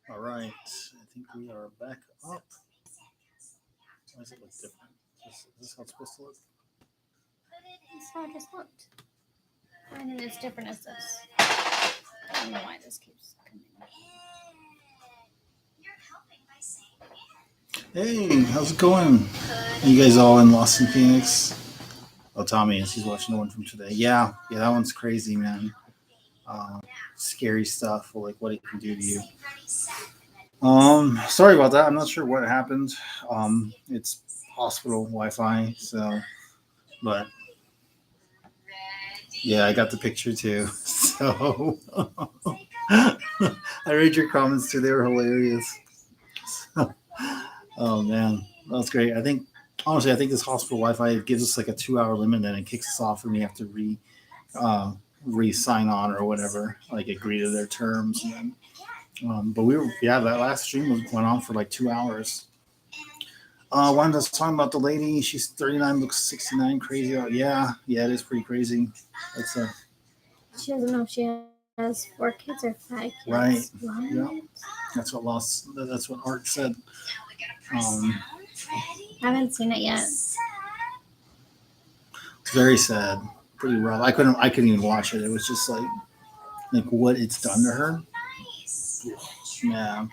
All right. I think we are back up. Why does it look different? Is this how it's supposed to look? That's how it just looked. Mine is different as this. I don't know why this keeps coming up. Hey, how's it going? Are you guys all in Lost in Phoenix? Oh, Tommy is. He's watching the one from today. Yeah, that one's crazy, man. Um, Scary stuff, like what it can do to you. Sorry about that. I'm not sure what happened. It's hospital Wi-Fi, so but yeah, I got the picture too. So I read your comments too. They were hilarious. Oh man, that was great. I think honestly, I think this hospital Wi-Fi gives us like a 2 hour limit, and then it kicks us off, and we have to uh, re sign on or whatever, like agree to their terms. And then, but we were that last stream went on for like 2 hours. Wanda's talking about the lady. She's 39, looks 69. Crazy. Yeah, it is pretty crazy. That's She doesn't know if she has 4 kids or 5 kids. right. What? Yeah, That's what Art said. Um, I haven't seen it yet. it's very sad. Pretty rough. I couldn't even watch it. It was just like what it's done to her. Yeah.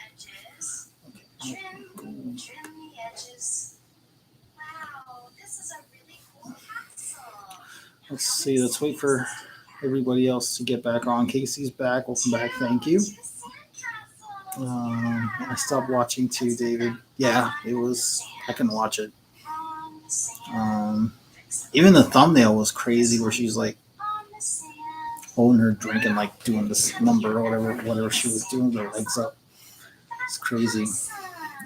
Let's see. Let's wait for everybody else to get back on. Casey's back. Welcome back. Thank you. I stopped watching too, David. Yeah, it was. I can watch it. Um, Even the thumbnail was crazy, where she's like holding her drink and like doing this number or whatever she was doing, with her legs up. It's crazy.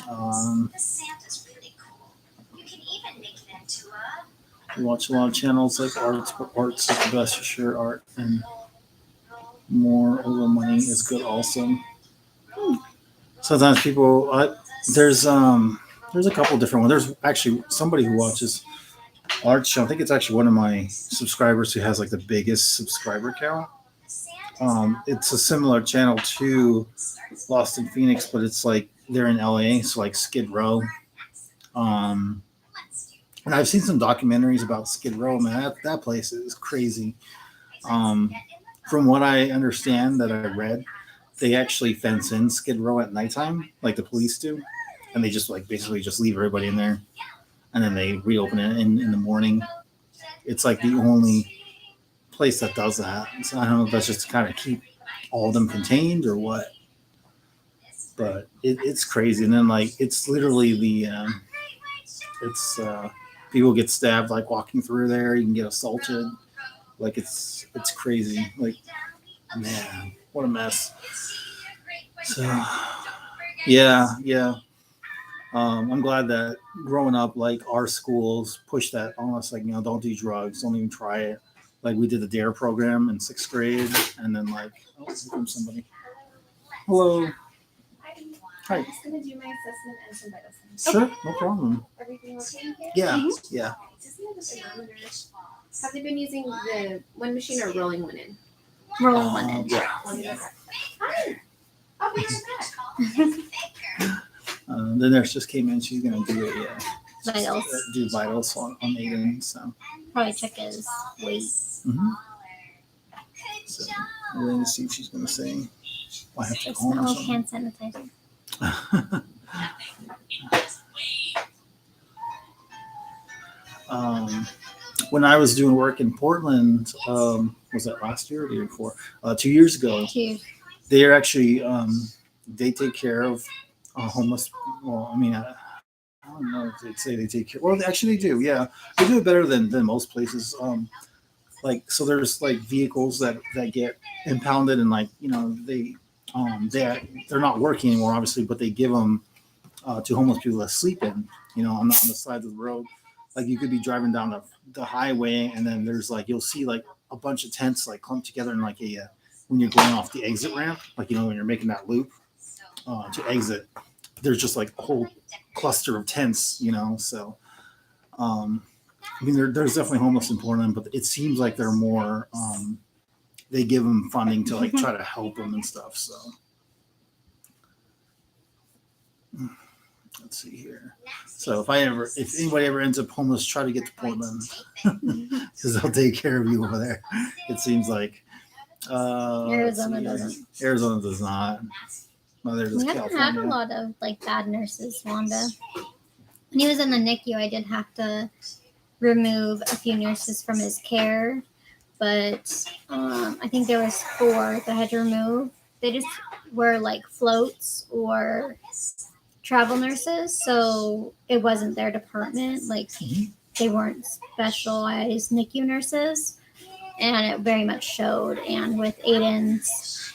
Um, we watch a lot of channels like Arts is the best for sure. Art and more over money is good also. Sometimes people there's a couple different ones. There's actually somebody who watches Art show. I think it's actually one of my subscribers who has like the biggest subscriber count. It's a similar channel to Lost in Phoenix, but it's like they're in LA, so like Skid Row. Um, and I've seen some documentaries about Skid Row. Man, that place is crazy. Um, from what I understand that I read, they actually fence in Skid Row at nighttime, like the police do, and they just like basically just leave everybody in there, and then they reopen it in the morning. It's like the only place that does that. So I don't know if that's just to kind of keep all of them contained or what, but it's crazy. And then like it's literally it's people get stabbed like walking through there. You can get assaulted. Like it's crazy. Like man, what a mess. So yeah. I'm glad that growing up, like our schools push that on us, like don't do drugs, don't even try it. Like we did the Dare program in 6th grade, and then like here comes somebody. Hello. Hi. I'm just gonna do my assessment and some vital signs. Sure, no problem. Everything okay here? Yeah, Mhm. yeah. Just need the thermometer. Have they been using the one machine or rolling one in? Rolling one in. Yeah. Hi. I'll be right back. The nurse just came in. She's gonna do Vitals. do vitals on Aiden. So. Probably check his weight. Mm-hmm. So we're going to see if she's going to say. I have to Just call her no something. hand sanitizer. When I was doing work in Portland, was that last year or the year before? 2 years ago, they are actually they take care of homeless. Well, I mean, I don't know if they'd say they take care. Well, actually, they do. Yeah, they do it better than most places. Like so, there's like vehicles that get impounded, and like they're not working anymore, obviously, but they give them to homeless people to sleep in. On the side of the road. Like you could be driving down the highway, and then there's like you'll see like a bunch of tents like clumped together in like when you're going off the exit ramp, like when you're making that loop to exit. There's just like a whole cluster of tents, So, I mean, there's definitely homeless in Portland, but it seems like they're more. They give them funding to like try to help them and stuff. So, Let's see here. So if anybody ever ends up homeless, try to get to Portland because they'll take care of you over there. It seems like. Arizona doesn't. Arizona does not. Neither does We haven't had a California. lot of like bad nurses, Wanda. When he was in the NICU, I did have to remove a few nurses from his care, but I think there was 4 that I had to remove. They just were like floats or travel nurses, so it wasn't their department. Like they weren't specialized NICU nurses, and it very much showed. And with Aiden's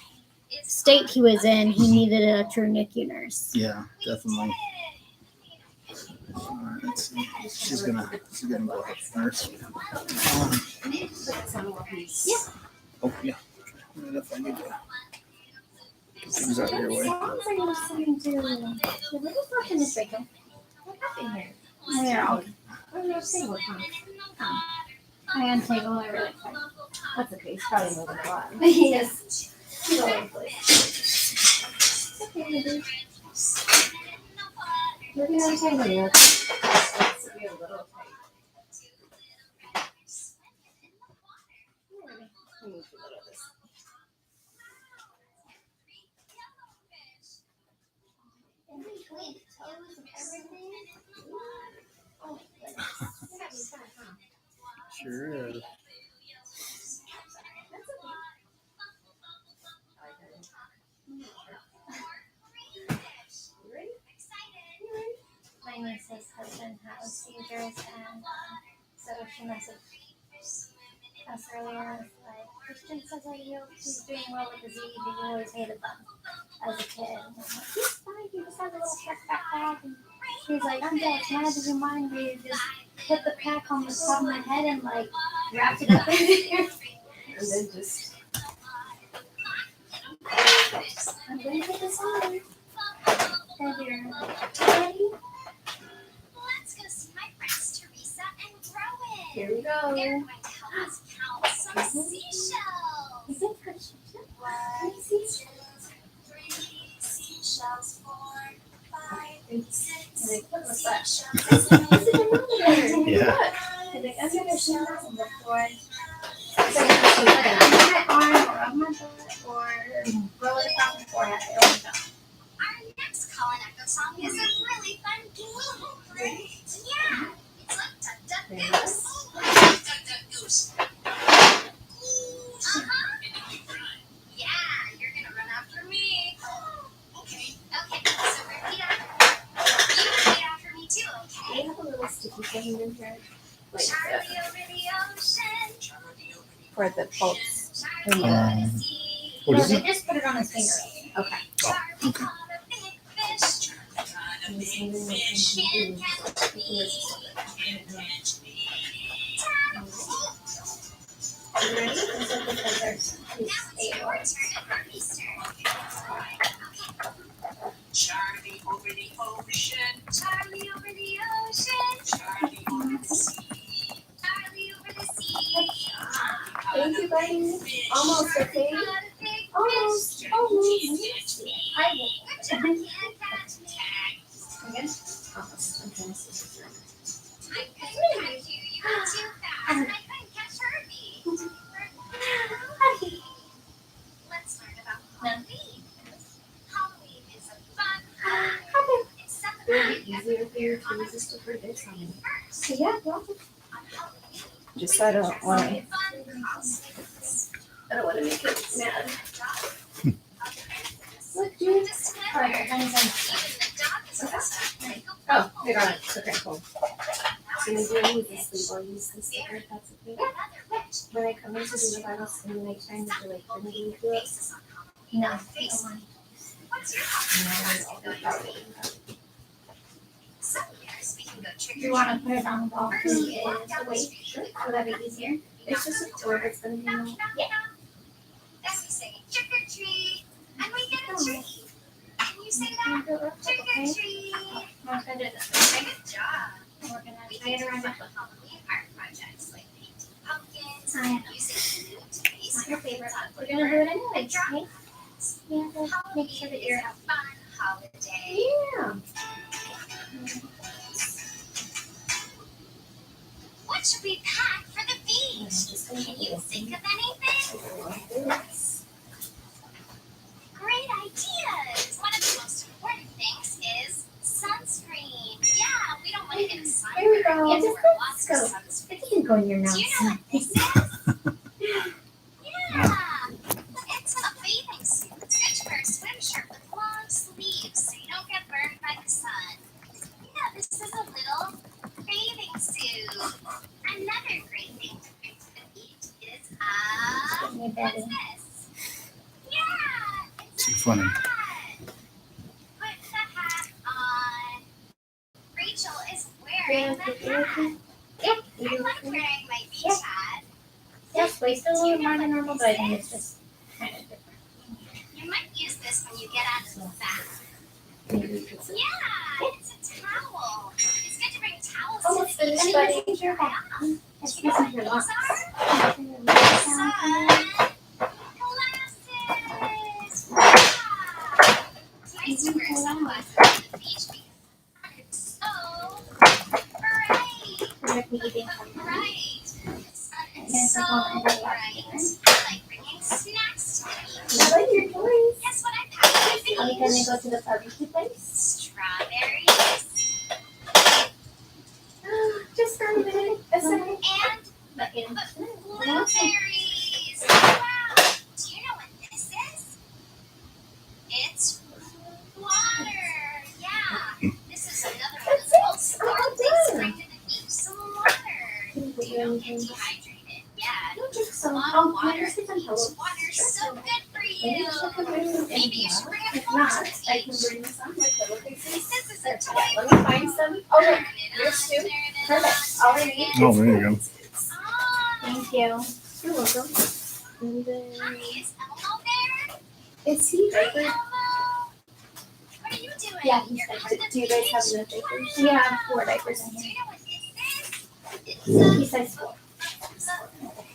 state he was in, he needed a true NICU nurse. Yeah, definitely. All right, let's see. She's gonna go ahead first. Oh yeah. And if I need to get things out of your way. Songs are you listening to? We're just watching this right now. What happened here? Yeah, I'm not saying what time. I am taking all I really quick. That's okay. He's probably moving a lot. Yes. He's all over the place. It's okay, maybe. We're gonna try to look. It's be a little tight. Let me move a little this. Sure is. My niece's husband has seizures, and so she messaged us earlier, like, Christian says that he's doing well with the disease. He always hated them as a kid. And I'm like, he's fine. He just has a little check backpack. And he's like, I'm dead. Mad as your mind. They just put the pack on the top of my head and like wrapped it up in there. And then just. I'm going to put this on. And you're ready? Let's go see my friends Teresa and Rowan. Here we go. They're going to help us count some seashells. Is it Patricia? 1, 2, 3 seashells, 4, 5, 6 What's that? seashells. Yeah. Like, I've never seen that one before. So you can put it on my arm or on my butt or roll it across my forehead. I don't know. Our next call and echo song is a really fun game. Right? Yeah. It's like Duck Duck Goose. Duck Duck Goose. Yeah, you're gonna run after me. Okay. Okay, so repeat after. You repeat after me too, Do okay? you have a little sticky thing in here? Like Charlie over the ocean. for the bolts. Charlie over the sea. What No, is they it? just put it on his finger. Okay. Charlie caught a big fish. Charlie caught a big fish. Can't catch me. Can't catch me. You ready? This is because there's Now it's your turn and Harvey's turn. Charlie over the ocean. Charlie over the ocean. Charlie over the sea. Charlie over the sea. Thank you, buddy. Almost, okay? Almost. Almost. I will. Can't catch me. Again? Almost. I'm trying to see. I couldn't catch you. You were too fast. And I couldn't catch Herbie. Let's learn about Halloween. Halloween is a fun holiday. It's It'll celebrated be easier for you to resist a birthday song. first. So yeah, well, On Halloween, Just so I don't want to. fun costumes. I don't want to make it mad. Look, dude. just all remember, right, honey, even the dog is dressed up like a Oh, bubble. they got it. Okay, cool. So maybe I use this sleeve. I'll use this sticker if that's okay. Another witch. When I come in to do the Bible study next time, is there like Trinity to it? Faces on Halloween. no, you don't mind. What's your And Halloween I'll be proud of it. Some years we can go trick Do you or want treat. to put it on the wall? First, Is we walk down the wait, street. would that be easier? It's just a cord that's going to hang out. Yeah. Then we say trick or treat, and we get a treat. Can you say Can that? you do it real quick, Trick or okay? treat. I'm gonna do it this way. Good job. We're gonna We tie it can around do your fun Halloween art projects like painting pumpkins I know. and using glue to paste Not your favorite. on We're gonna do it anyway, and drawing okay? plans. You have to make sure that Halloween you're is a fun holiday. Yeah. Can you think of anything? Great ideas! One of the most important things is sunscreen. Yeah, we don't want to get a sunburn. Here we go. We have to wear lots of Go. sunscreen. It doesn't go in your Do mouth. you know what this is? Yeah, it's a bathing suit. It's good to wear a swim shirt with long sleeves so you don't get burned by the sun. Yeah, this is a little bathing suit. Another great thing to bring to the beach is Get me what's better. this? Yeah, it's Too a funny. hat. Put the hat on. Rachel is wearing the hat. Yep. I like wearing my beach hat. Yes, way still a little more than normal, but I think it's just kind of different. You might use this when you get out of the bath. Maybe we could say. Yeah, it's a towel. It's good to bring towels Oh, to it's the the beach. anybody in your Yeah. back. It's Do you know what missing your these locks. are? Sun. Glasses. Wow. It's nice to wear sunglasses to the beach because it's so bright. We're gonna be eating Bright. The sun is Yes, so I'm going to bright. I like bringing snacks to the beach. I like your toys. Guess what I packed for the Are we gonna beach? go to the barbecue place? Strawberries Just for a minute. A second. and But in blueberries. Wow. Do you know what this is? It's water. Yeah. This is another one of the most important things to bring to the beach. Some water. So you don't get dehydrated. Yeah. A So, lot of water. let's get some Beach pillows. water's so good for Maybe you. I should bring some Maybe you should bring a If phone not, to the I can beach. bring some with pillowcases. This is a toy. Let me find some. Okay. Turn it Here's on, two. turn it Perfect. on, All I turn need. it Oh, there you go. on. Thank you. You're welcome. And then, Hi, is Elmo there? is he Hi, diapered? Elmo. What are you doing? Yeah, he's You're on diapered. the Do you guys have beach? enough diapers? Yeah, I have 4 diapers in Do here. you know what this is? He says 4. It's a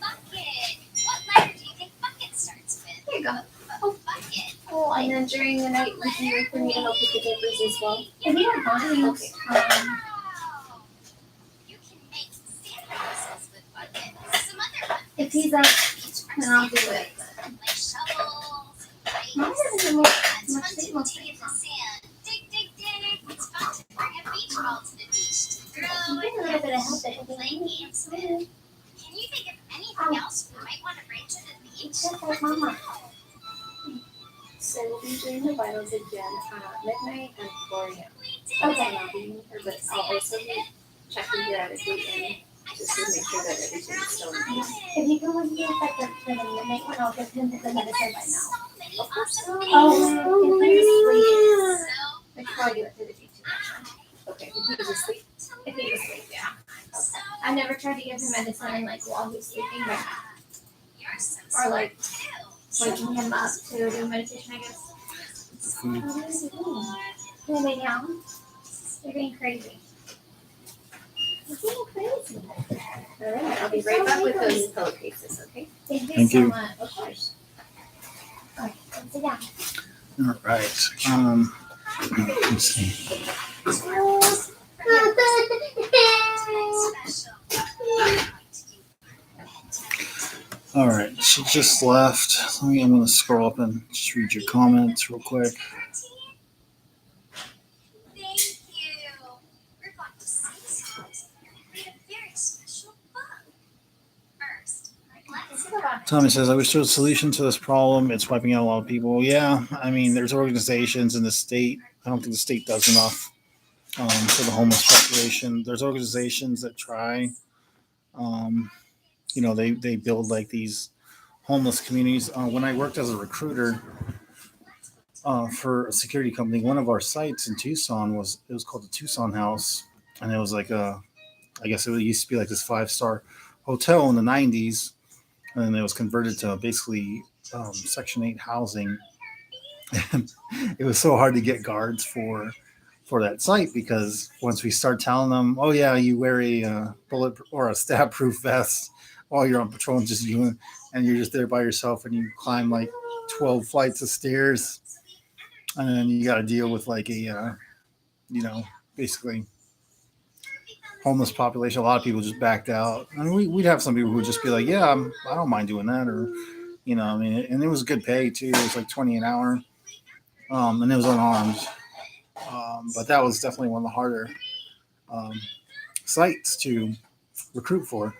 bucket. What letter do you think bucket starts with? Here you go. Bucket. Oh, and then during the night, we can wait for me to help with the diapers as well. If you don't mind. Okay. Wow. You can make sandboxes with buckets. Some other ones. If he's up, then I'll do it. Like shovels, Mine rakes. doesn't look Yeah, it's much fun to big, most dig in the sand. Dig, dig, dig. It's fun to bring a beach ball to the beach to throw I'm it a little bit of help and it. play games with. Can you think of anything else we might want to bring to the beach? Just like Mama. So we'll be doing the vitals again at midnight and 4 a.m. We did Okay. it. I'll be, but I'll also be checking periodically just to make sure that everything's still in place. If you can look me up at the midnight one, I'll give him the medicine by now. Of course. Oh, if you're asleep, before I give it to the teacher. Okay, if he's asleep. If he's asleep, yeah. I never tried to give him medicine like while he's sleeping, but or like waking him up to do meditation, I guess. Food. Can I lay down? You're being crazy. You're being crazy. All right, I'll be right back with those pillowcases, okay? Thank you. so much. Of course. Okay, sit down. All right. Let's see. All right. She just left. I'm going to scroll up and just read your comments real quick. Thank you. We're going to sing songs and read a very special book. First, let's Tommy says, I wish there was a solution to this problem. It's wiping out a lot of people. Yeah, I mean, there's organizations in the state. I don't think the state does enough for the homeless population. There's organizations that try. They build like these homeless communities. When I worked as a recruiter for a security company, one of our sites in Tucson was called the Tucson House, and it was like I guess it used to be like this 5-star hotel in the 90s. And then it was converted to basically Section 8 housing. And it was so hard to get guards for that site because once we start telling them, oh yeah, you wear a bullet or a stab-proof vest while you're on patrol, and you're just there by yourself, and you climb like 12 flights of stairs, and then you got to deal with like a basically homeless population. A lot of people just backed out. I mean, we'd have some people who would just be like, "Yeah, I don't mind doing that," or I mean, and it was good pay too. It was like 20 an hour, and it was unarmed. But that was definitely one of the harder sites to recruit for.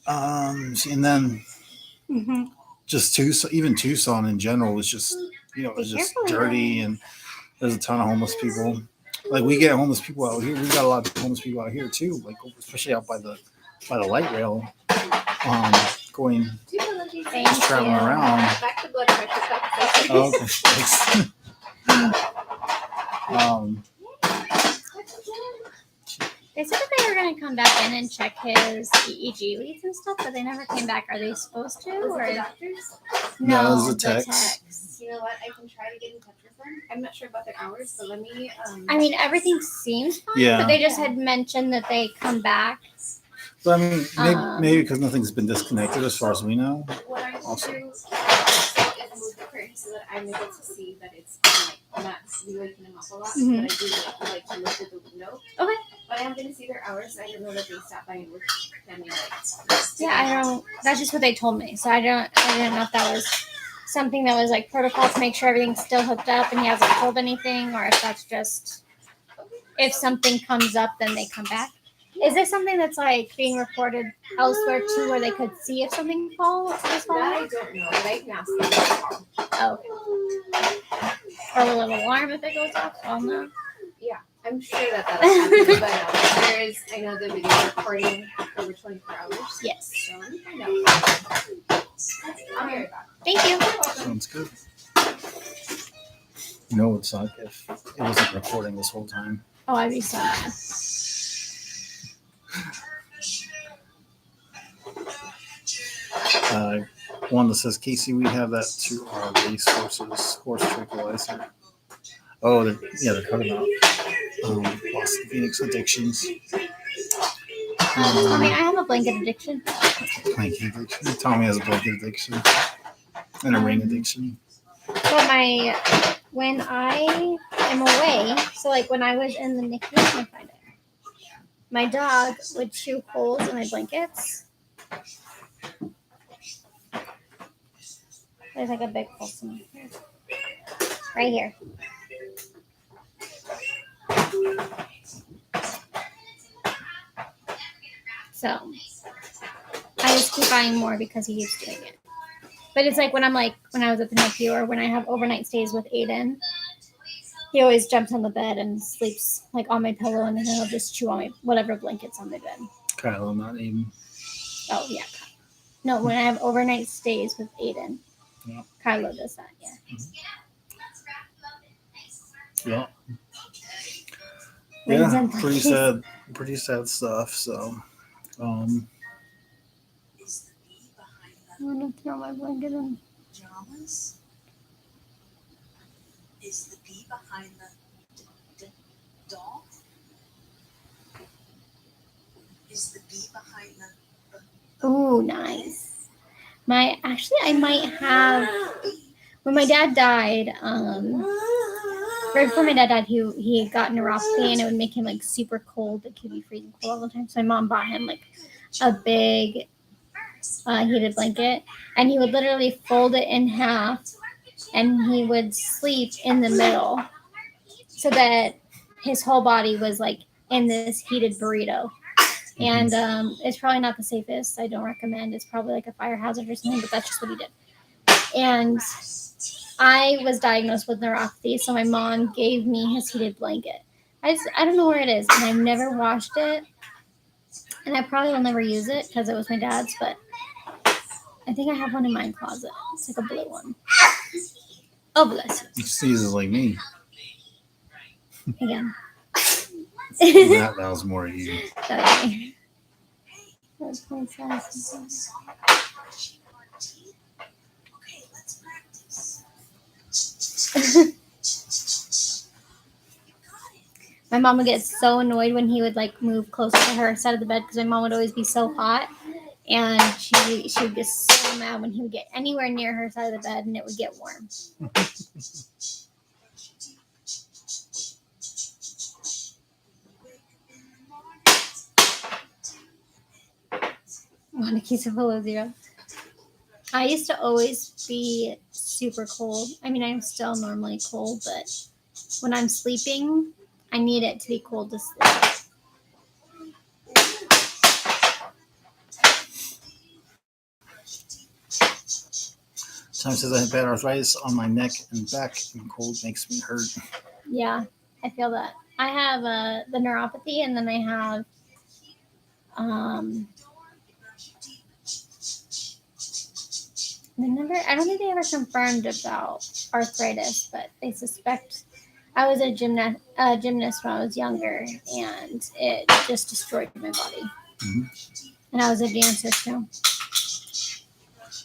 And then Mm-hmm. just even Tucson in general was just, it was just dirty, and there's a ton of homeless people. Like we get homeless people out here. We got a lot of homeless people out here too. Like especially out by the light rail, going just traveling around. Back to blood pressure cup. Oh, okay. Thanks. They said that they were going to come back in and check his EEG leads and stuff, but they never came back. Are they supposed to? Was Or it the doctors? No, it was a the text. You know what? I can try to get in touch with them. I'm not sure about their hours, so let me. I mean, everything seems fine, Yeah. but they just had mentioned that they come back. But I mean, maybe because nothing's been disconnected as far as we know. what I should Also. do is move the curtain so that I'm able to see that it's like not waking them up a lot. Mhm. But I do like to look at the window. Okay. But I am going to see their hours. I don't know that they stopped by and were standing like. Yeah, I don't. That's just what they told me. So I didn't know if that was something that was like protocol to make sure everything's still hooked up and he hasn't pulled anything, or if that's just if something comes up, then they come back. Is this something that's like being reported elsewhere too, where they could see if something falls? Is That falling? I don't know, but I can ask them. Oh. Or will it alarm if it goes off? Oh no. I'm sure that'll happen, but there is, I know the video recording over 24 hours. Yes. So let me find out. I'll be right back. Thank you. Sounds good. It would suck if it wasn't recording this whole time. Oh, I'd be so mad. One that says, Casey, we have that to our race horse tranquilizer. Oh, they're talking about Boston Phoenix addictions. Tommy, I have a blanket addiction. Blanket addiction. Tommy has a blanket addiction and a ring addiction. But when I am away, so like when I was in the NICU, I can't find it. My dog would chew holes in my blankets. There's like a big hole somewhere. Right here. So I just keep buying more because he keeps doing it. But it's like when I was at the NICU or when I have overnight stays with Aiden, he always jumps on the bed and sleeps like on my pillow, and then he'll just chew on my whatever blankets on my bed. Kylo, not Aiden. Oh yeah. No, when I have overnight stays with Aiden, Yeah. Kylo does that. Yeah. Yeah. Rings Yeah, and pretty sad stuff. So, I'm gonna throw my blanket in. Dramas? Is the bee behind the doll? Is the bee behind the Ooh, nice. I might have. When my dad died, right before my dad died, he got neuropathy and it would make him like super cold. Like he'd be freezing cold all the time. So my mom bought him like a big heated blanket, and he would literally fold it in half, and he would sleep in the middle, so that his whole body was like in this heated burrito. And it's probably not the safest. I don't recommend. It's probably like a fire hazard or something, but that's just what he did. And I was diagnosed with neuropathy, so my mom gave me his heated blanket. I don't know where it is, and I've never washed it, and I probably will never use it because it was my dad's, but I think I have one in my closet. It's like a blue one. Oh, bless he sneezes like me. you. Again. That was more you. Okay. That's my size. Okay, let's practice. My mom would get so annoyed when he would like move closer to her side of the bed because my mom would always be so hot, and she would get so mad when he would get anywhere near her side of the bed and it would get warm. Want to keep it below 0. I used to always be super cold. I mean, I'm still normally cold, but when I'm sleeping, I need it to be cold to sleep. Tom says I have bad arthritis on my neck and back, and cold makes me hurt. Yeah, I feel that. I have the neuropathy, and then I have I don't think they ever confirmed about arthritis, but they suspect. I was a gymnast when I was younger, and it just destroyed my body. Mm-hmm. And I was a dancer too.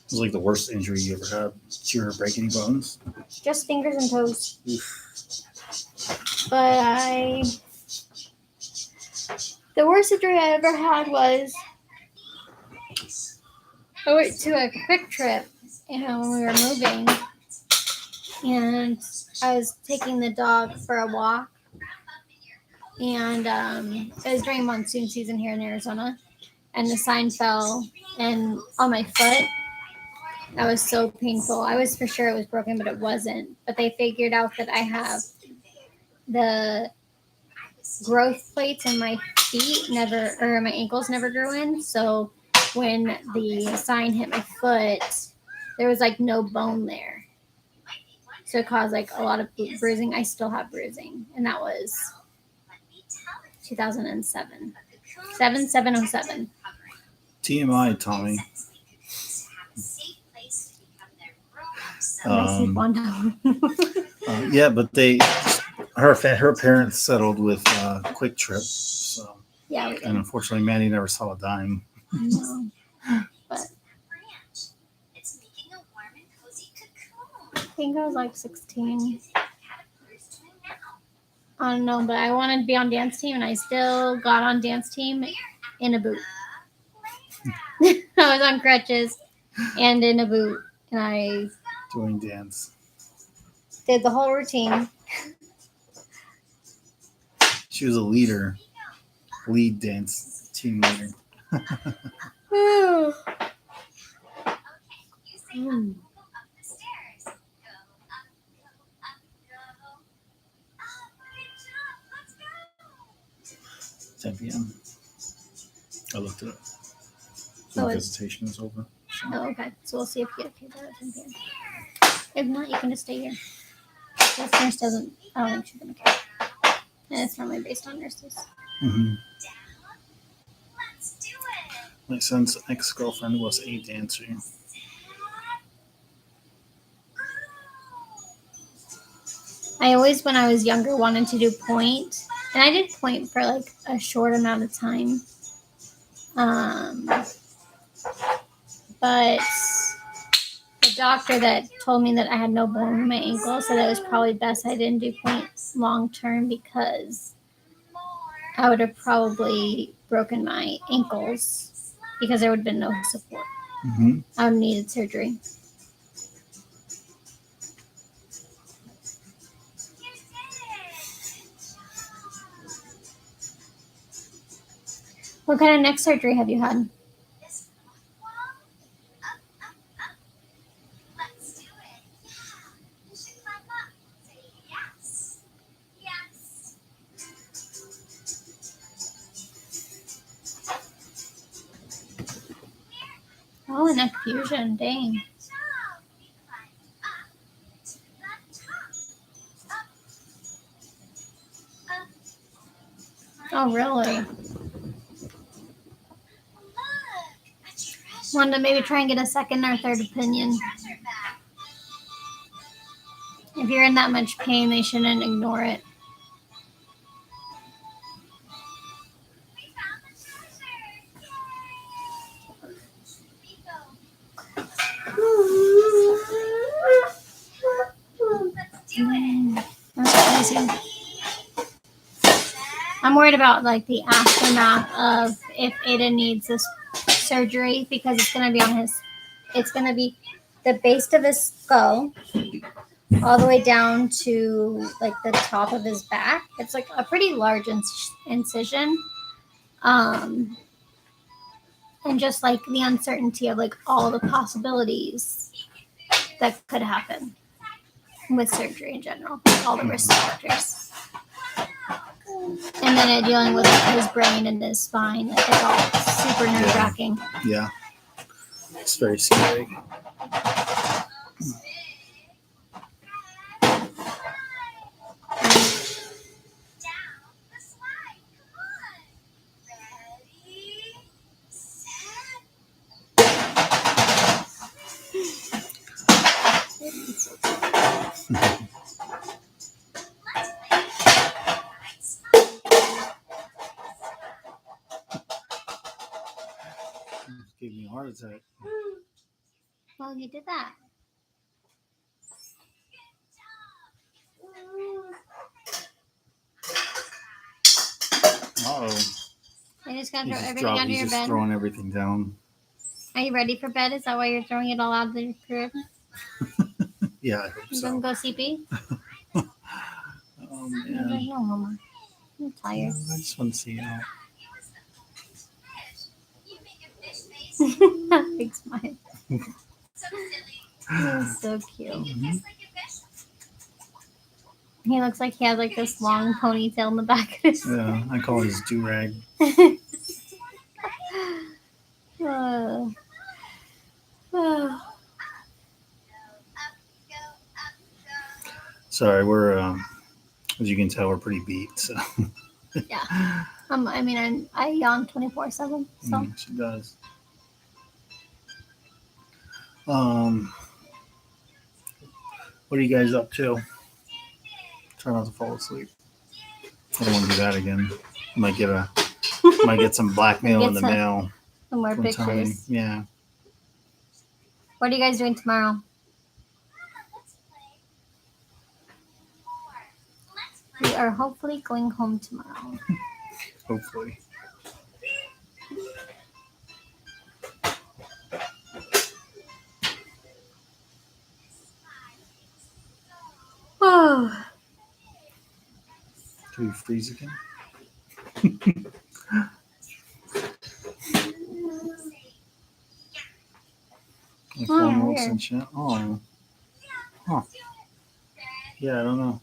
It was like the worst injury you ever had. Did you ever break any bones? Just fingers and toes. Oof. But the worst injury I ever had was I went to a quick trip, and when we were moving, and I was taking the dog for a walk, and it was during monsoon season here in Arizona, and the sign fell and on my foot. That was so painful. I was for sure it was broken, but it wasn't. But they figured out that I have the growth plates in my feet my ankles never grew in. So when the sign hit my foot, there was like no bone there. So it caused like a lot of bruising. I still have bruising. And that was 2007. 7/7/07. TMI, Tommy. Yeah, but her parents settled with Quick Trip, so Yeah. and unfortunately, Mandy never saw a dime. No. But I think I was like 16. I don't know, but I wanted to be on dance team, and I still got on dance team in a boot. I was on crutches and in a boot, and I Doing dance. did the whole routine. She was a lead dance team leader. Mm. 10 p.m. I looked it up. Oh, The visitation is over. So. Oh, okay. So we'll see if you get paid at 10 p.m. If not, you can just stay here. This nurse doesn't. I don't think she's gonna care. And it's normally based on nurses. Mm-hmm. My son's ex-girlfriend was a dancer. I always, when I was younger, wanted to do point, and I did point for like a short amount of time. But the doctor that told me that I had no bone in my ankle said it was probably best I didn't do point long term because I would have probably broken my ankles because there would have been no support. Mm-hmm. I would have needed surgery. What kind of neck surgery have you had? Oh, a neck fusion. Dang. Oh, really? Wanted to maybe try and get a second or third opinion. If you're in that much pain, they shouldn't ignore it. That's crazy. I'm worried about like the aftermath of if Aiden needs this surgery because it's going to be the base of his skull all the way down to like the top of his back. It's like a pretty large incision. And and just like the uncertainty of like all the possibilities that could happen with surgery in general, all the risk factors. And then dealing with like, his brain and his spine, like it's all super nerve wracking. Yeah. It's very scary. Gave me a heart attack. Well, you did that. Uh-oh. I just got to He's throw just, everything under he's your just bed. throwing everything down. Are you ready for bed? Is that why you're throwing it all out of the crib? Yeah, I hope You so. gonna go CP? Oh, No, man. Mama. I'm tired. I just want to see how. Big smile. He's so cute. Mhm. He looks like he has like this long ponytail in the back of his Yeah, I call it his do-rag. uh, uh, Sorry, we're, as you can tell, we're pretty beat. So. Yeah. I mean, I yawn 24/7. So She does. What are you guys up to? Try not to fall asleep. I don't want to do that again. Might get some blackmail Get in the some- mail. some more From Tommy. pictures. Yeah. What are you guys doing tomorrow? We are hopefully going home tomorrow. Hopefully. Oh, Do we freeze again? Like Oh, one weird. and shit. Oh. Huh. Yeah, I don't know.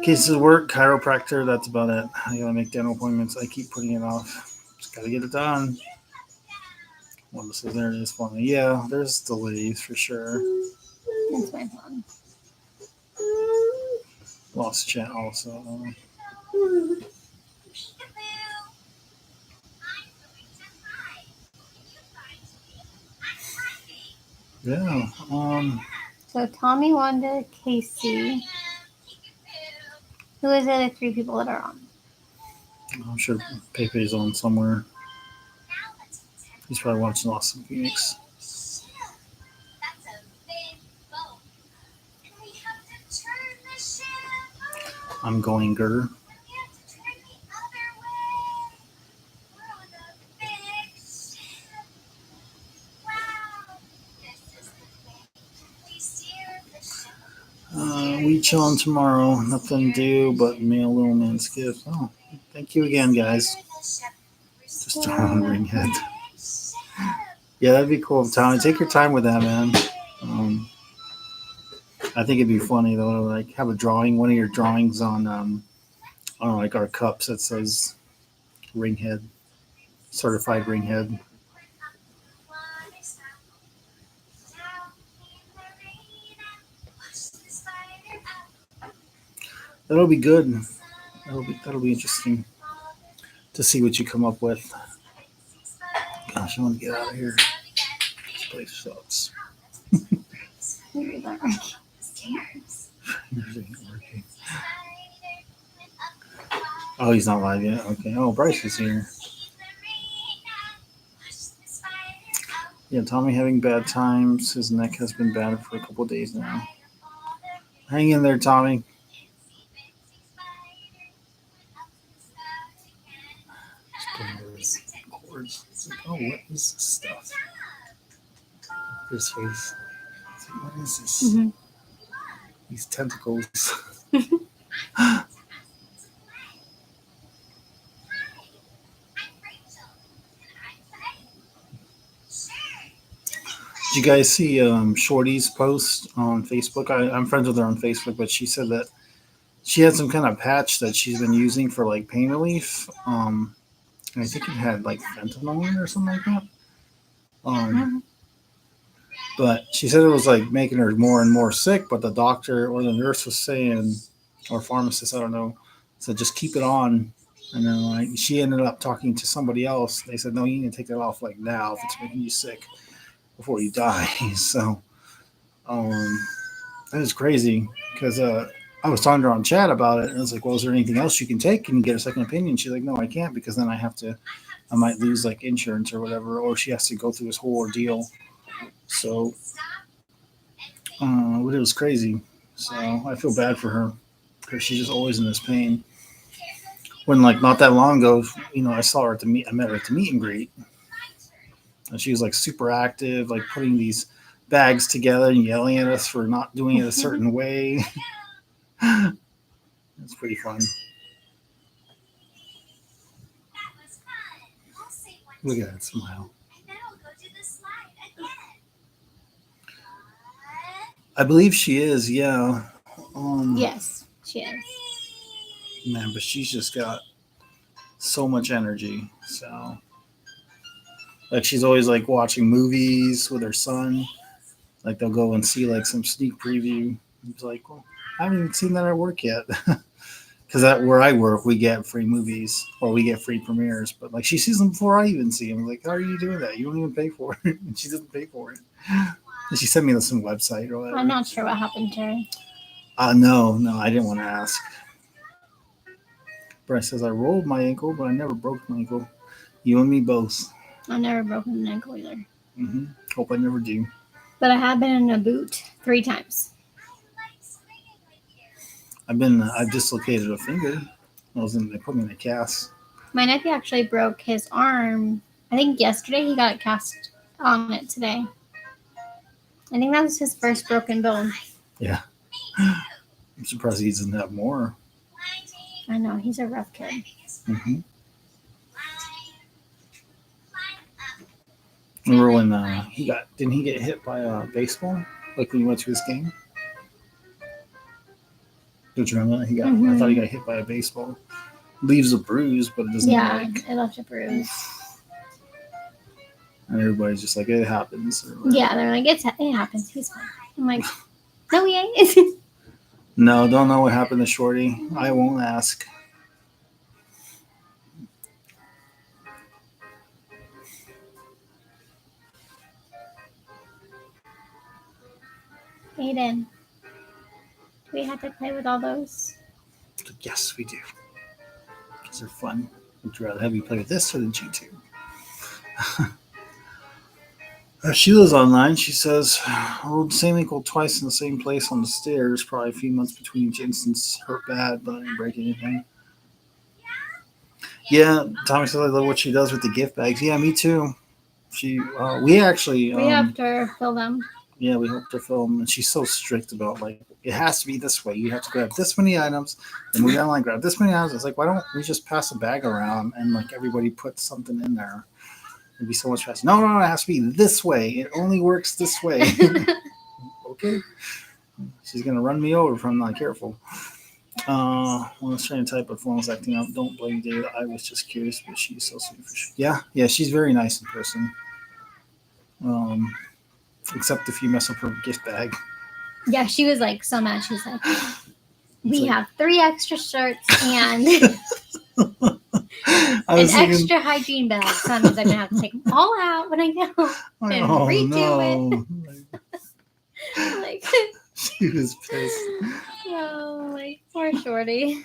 Cases of work, chiropractor, that's about it. I gotta make dental appointments. I keep putting it off. Just gotta get it done. Well, this is there it is for me. Yeah, there's delays for sure. that's my phone. Lost chat also. Yeah. So Tommy, Wanda, Casey. Who is the other three people that are on? I'm sure Pepe's on somewhere. He's probably watching Lost in Phoenix. I'm going Gur. We chillin' tomorrow. Nothing to do but mail Little Man's gift. Oh, thank you again, guys. Just throwing Ringhead. Yeah, that'd be cool. Tommy, take your time with that, man. I think it'd be funny though, like have a drawing, one of your drawings on, I don't know, like our cups that says Ringhead, certified Ringhead. That'll be good. That'll be interesting to see what you come up with. Gosh, I want to get out of here. This place sucks. Fingers aren't working. Stairs. Fingers ain't working. Oh, he's not live yet. Okay. Oh, Bryce is here. Yeah, Tommy having bad times. His neck has been bad for a couple days now. Hang in there, Tommy. Cords. It's like, oh, what is this stuff? This face. It's like, what is this? Mm-hmm. These tentacles. Did you guys see Shorty's post on Facebook? I'm friends with her on Facebook, but she said that she had some kind of patch that she's been using for like pain relief. And I think it had like fentanyl in it or something like that. But she said it was like making her more and more sick. But the doctor or the nurse was saying, or pharmacist, I don't know, said just keep it on. And then like she ended up talking to somebody else. They said, no, you need to take that off like now if it's making you sick before you die. So that is crazy because I was talking to her on chat about it, and I was like, well, is there anything else you can take? Can you get a second opinion? She's like, no, I can't because then I might lose like insurance or whatever, or she has to go through this whole ordeal. So, but it was crazy. So I feel bad for her because she's just always in this pain. When like not that long ago, I saw her I met her at the meet and greet, and she was like super active, like putting these bags together and yelling at us for not doing it a certain way. It's pretty fun. Look at that smile. I believe she is, yeah. Yes, she is. Man, but she's just got so much energy. So, like, she's always like watching movies with her son. Like, they'll go and see like some sneak preview. He's like, well, I haven't even seen that at work yet. Because where I work, we get free movies or we get free premieres. But like, she sees them before I even see them. Like, how are you doing that? You don't even pay for it. And she doesn't pay for it. And she sent me some website or whatever. I'm not sure what happened to her. No, I didn't want to ask. Brett says, I rolled my ankle, but I never broke my ankle. You and me both. I've never broken an ankle either. Mm-hmm. Hope I never do. But I have been in a boot 3 times. I've dislocated a finger. They put me in a cast. My nephew actually broke his arm. I think yesterday he got a cast on it today. I think that was his first broken bone. Yeah. I'm surprised he doesn't have more. I know, he's a rough kid. Mm-hmm. Remember when didn't he get hit by a baseball? Like when he went to his game? Don't you remember that? I thought he got hit by a baseball. Leaves a bruise, but it doesn't it left a bruise. And everybody's just like, it happens. Yeah, they're like, it happens. He's fine. I'm like, no, he ain't. No, don't know what happened to Shorty. I won't ask. Aiden, do we have to play with all those? Yes, we do. Because they're fun. Would you rather have you play with this or the G2? Sheila's online. She says, I rolled the same ankle twice in the same place on the stairs. Probably a few months between each instance. Hurt bad, but I didn't break anything. Yeah, Tommy says I love what she does with the gift bags. Yeah, me too. We actually... we have to fill them. Yeah, we helped her film, and she's so strict about like it has to be this way. You have to grab this many items, and we online grab this many items. It's like, why don't we just pass a bag around and like everybody put something in there? It'd be so much faster. No, it has to be this way. It only works this way. Okay, she's gonna run me over if I'm not careful. When I was trying to type, her phone was acting up. Don't blame David. I was just curious, but she's so sweet. Yeah, she's very nice in person. Except if you mess up her gift bag. Yeah, she was like so mad. She's like, we have 3 extra shirts and an extra hygiene bag. So that means I'm gonna have to take them all out when I go and redo it. Like, she was pissed. Oh, like poor Shorty.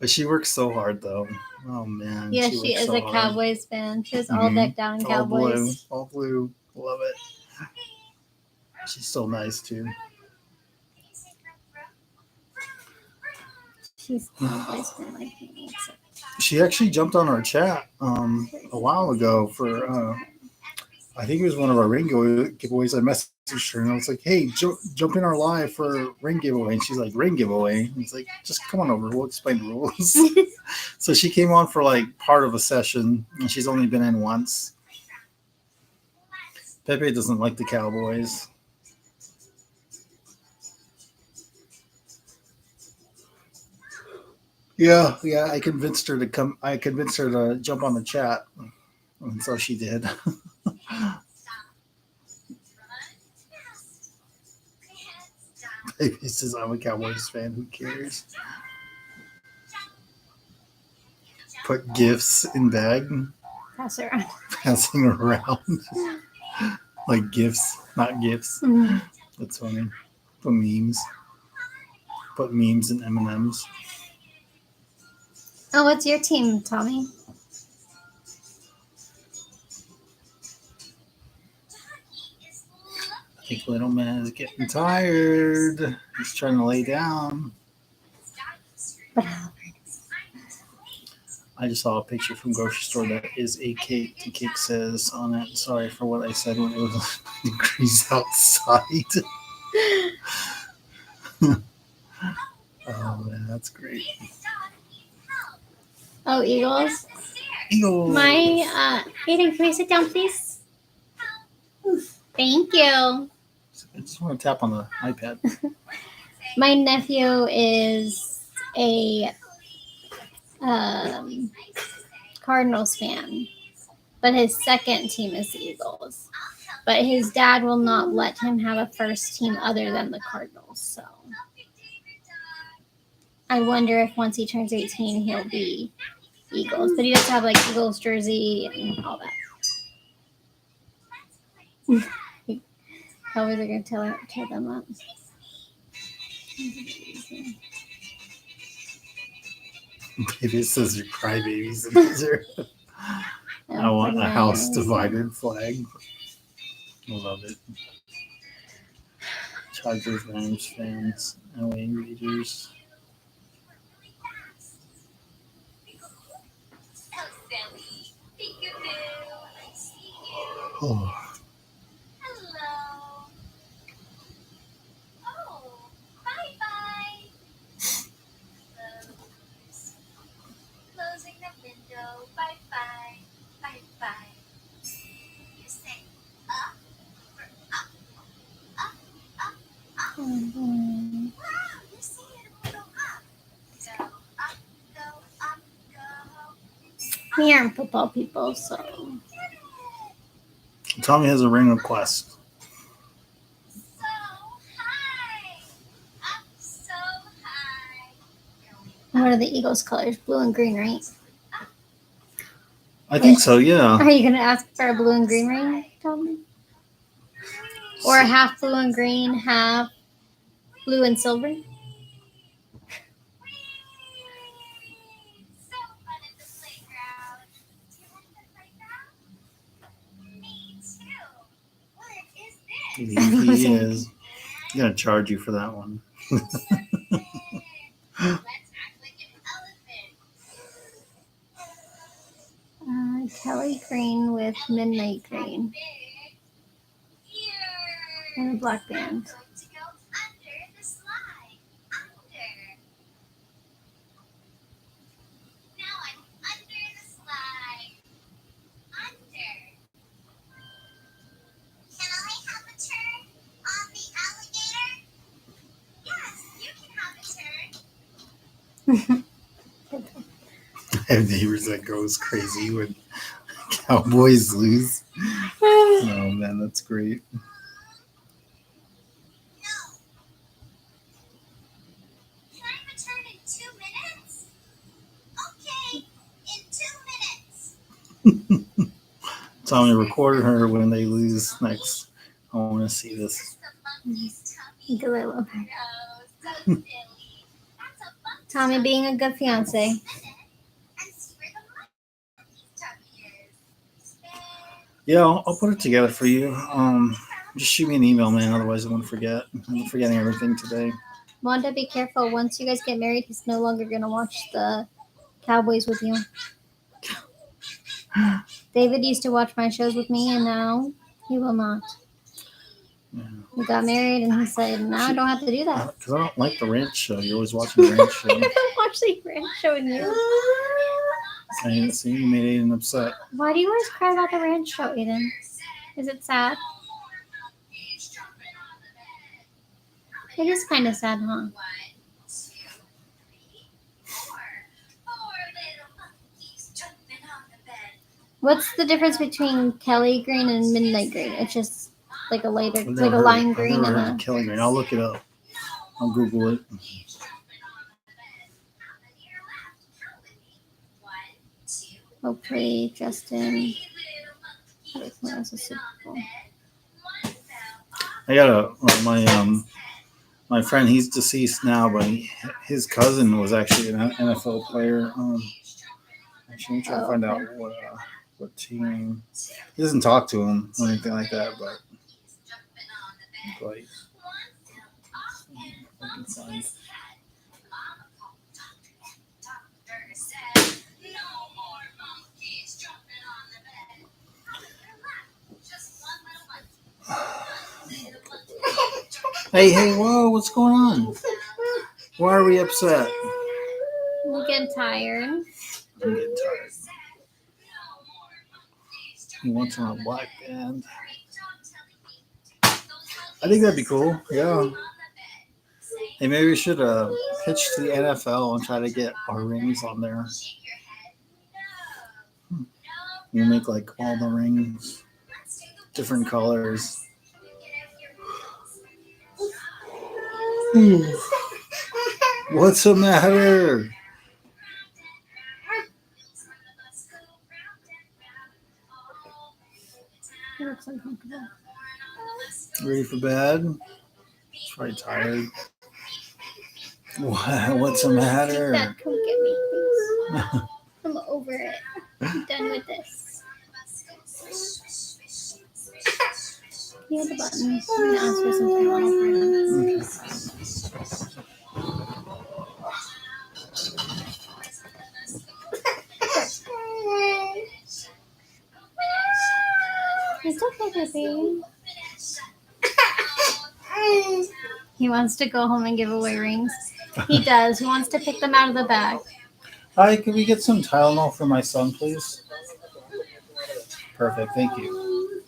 But she works so hard though. Oh man. Yeah, she is a Cowboys fan. She was all decked out in Cowboys. All blue. Love it. She's so nice too. She's Cowboys fan like me. She actually jumped on our chat a while ago for I think it was one of our ring giveaways. I messaged her and I was like, hey, jump in our live for ring giveaway. And she's like, ring giveaway? And it's like, just come on over. We'll explain the rules. So she came on for like part of a session and she's only been in once. Pepe doesn't like the Cowboys. Yeah, I convinced her to come. I convinced her to jump on the chat, and so she did. He says, "I'm a Cowboys fan. Who cares?" Put gifts in bag, Pass it around. passing around like gifts, not gifts. Mhm. That's funny. Put memes. Put memes and M&Ms. Oh, what's your team, Tommy? I think little man is getting tired. He's trying to lay down. I just saw a picture from grocery store that is a cake. The cake says on it, sorry for what I said when it was degrees outside. Oh man, that's great. Oh, Eagles. Eagles. My Aiden, can we sit down, please? Thank you. I just want to tap on the iPad. My nephew is a Cardinals fan, but his second team is the Eagles. But his dad will not let him have a first team other than the Cardinals. So I wonder if once he turns 18, he'll be Eagles. But he does have like Eagles jersey and all that. Cowboys are going to tear them up. Maybe it says your crybabies in there. I want a house divided flag. I love it. Chargers, Rams fans, LA Raiders. Oh, Hello. Oh, bye-bye. Closing the window. Bye-bye. Bye-bye. You say up or up, up, up, up. Mhm. Wow, you see it will go up. Go up, go up, go. We aren't football people, so. Get it. Tommy has a ring request. So high. Up so high. Going What are the Eagles' colors? Blue and green, right? I think so, yeah. Are you going to ask for a blue and green ring, Tommy? Or half blue and green, half blue and silver? So fun at the playground. Do you like the playground? Me too. What is this? He is. He's going to charge you for that one. Let's act like an elephant. Kelly green with midnight green Big ears. and a black band. I'm going to go under the slide. Under. Now I'm under the slide. Under. Can I have a turn on the alligator? Yes, you can have a turn. I have neighbors that goes crazy when Cowboys lose. Oh man, that's great. No. Can I have a turn in 2 minutes? Okay, in 2 minutes. Tommy recorded her when they lose next. I want to see this. This is the monkey's tummy. Galileo. No, so silly. That's a monkey's Tommy being a good fiance. And see where the monkey's tummy is. Spin. Yeah, I'll put it together for you. Just shoot me an email, man. Otherwise, I won't forget. I'm forgetting everything today. Wanda, be careful. Once you guys get married, he's no longer going to watch the Cowboys with you. David used to watch my shows with me, and now he will not. Yeah. We got married, and he said, "No, I don't have to do that." Because I don't like the ranch show. You're always watching the ranch show. Watch the ranch showing you. See, you made Aiden upset. Why do you always cry about the ranch show, Aiden? Is it sad? It is kind of sad, huh? 1, 2, 3, 4. 4 little monkeys jumping on the bed. What's the difference between Kelly green and midnight green? It's just like a lighter, I've like never a heard- lime I've green never and heard a. of Kelly Green. I'll look it up. I'll Google it. Hopefully, Justin. That was a Super Bowl. I got my friend. He's deceased now, but his cousin was actually an NFL player. Actually, I'm trying to find out what team. He doesn't talk to him or anything like that, but like. I can find. Hey, whoa, what's going on? Why are we upset? We're getting tired. I'm getting tired. He wants him on a black band. I think that'd be cool. Yeah. Hey, maybe we should pitch to the NFL and try to get our rings on there. We'll make like all the rings different colors. What's the matter? He looks uncomfortable. Ready for bed? He's probably tired. What's the matter? Dad, come get me, please. I'm over it. I'm done with this. Here are the buttons. I'm gonna ask for some Tylenol for him. It's okay, baby. He wants to go home and give away rings. He does. He wants to pick them out of the bag. Hi, can we get some Tylenol for my son, please? Perfect, thank you.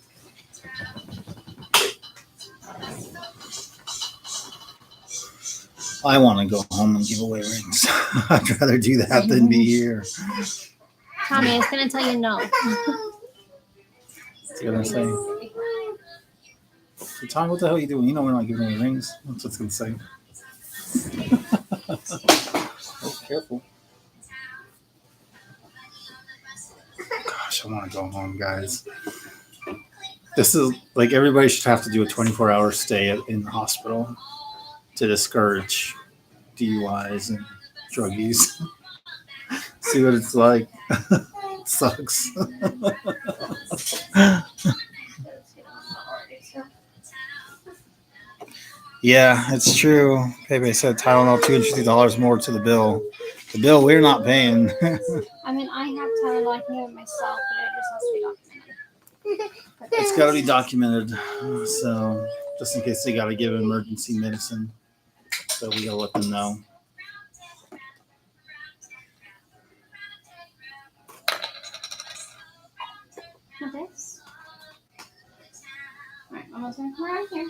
I want to go home and give away rings. I'd rather do that than be here. Tommy, I was going to tell you no. What's he gonna say? Hey, Tom, what the hell are you doing? You know we're not giving away rings. That's what it's gonna say. Oh, careful. Gosh, I want to go home, guys. This is like everybody should have to do a 24-hour stay in the hospital to discourage DUIs and druggies. See what it's like. It sucks. Yeah, it's true. Pepe said Tylenol $250 more to the bill. The bill we're not paying. I mean, I have Tylenol. I can do it myself, but it just has to be documented. It's got to be documented. So just in case they got to give emergency medicine. So we got to let them know. This. All right, Mama's gonna come around here.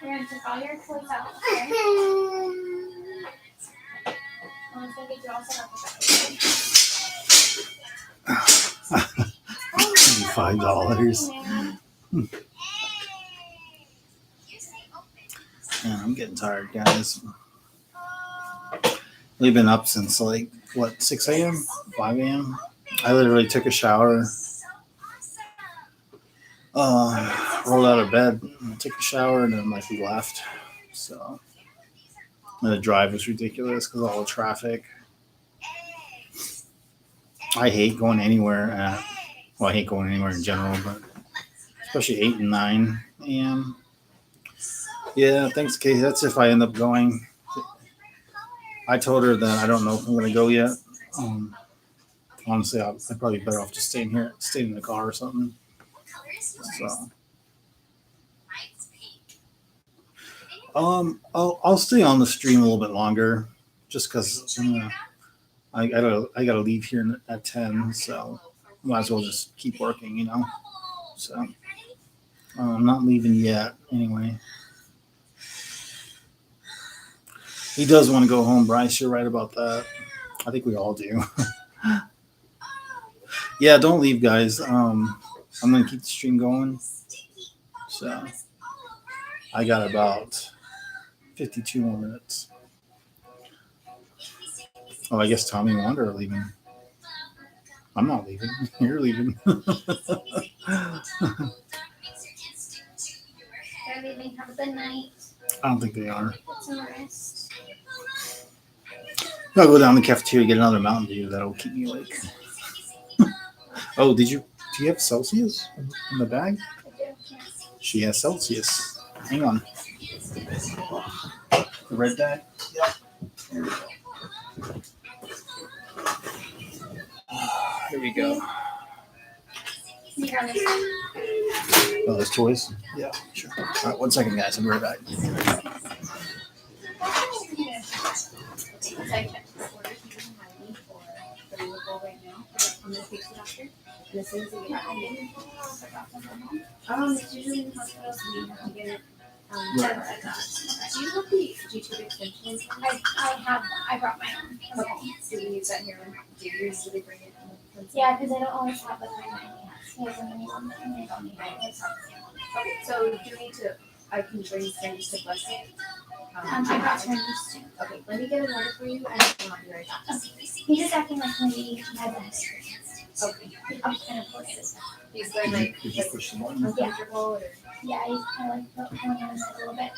We're gonna take all your clothes out. Okay? Mama's gonna get you all set up $5. Man, I'm getting tired, guys. We've been up since like, what, 6 a.m., 5 a.m.? I literally took a shower, rolled out of bed, took a shower, and then like we left. So and the drive was ridiculous because of all the traffic. I hate going anywhere I hate going anywhere in general, but especially 8 and 9 a.m. Yeah, thanks, Katie. That's if I end up going. I told her that I don't know if I'm going to go yet. Honestly, I'd probably be better off just staying in the car or something. So, I'll stay on the stream a little bit longer, just because I gotta leave here at 10, so might as well just keep working, you know. So I'm not leaving yet, anyway. He does want to go home, Bryce. You're right about that. I think we all do. Yeah, don't leave, guys. I'm gonna keep the stream going. So I got about 52 more minutes. Oh, I guess Tommy and Wanda are leaving. I'm not leaving. You're leaving. They're leaving. Have a good night. I don't think they are. Get some rest. I'll go down to the cafeteria, get another Mountain Dew. That'll keep me awake. Oh, do you have Celsius in the bag? She has Celsius. Hang on. The red bag? Yep. Here we go. Here we go. You got this. Oh, there's toys? Yeah, sure. All right, 1 second, guys. I'll be right back. So I checked the order he doesn't have any for the removal right now. I'm gonna fix it after. And as soon as we get back in, it's usually in the hospital, so we have to get it. Do you have the YouTube extension? I brought my own. Okay, do we use that here? Do you usually bring it? Yeah, because I don't always have the kind that he has. He has a mini one, and I don't need it. Okay, so do you need to, I can bring things to bless it? I brought Chinese too. Okay, let me get an order for you and I'll be right back. He's just acting like maybe he has a history. Okay. I'm kind of cautious. He's been like, Did you push the button? uncomfortable or? Yeah, he's kind of like pulling on his head a little bit.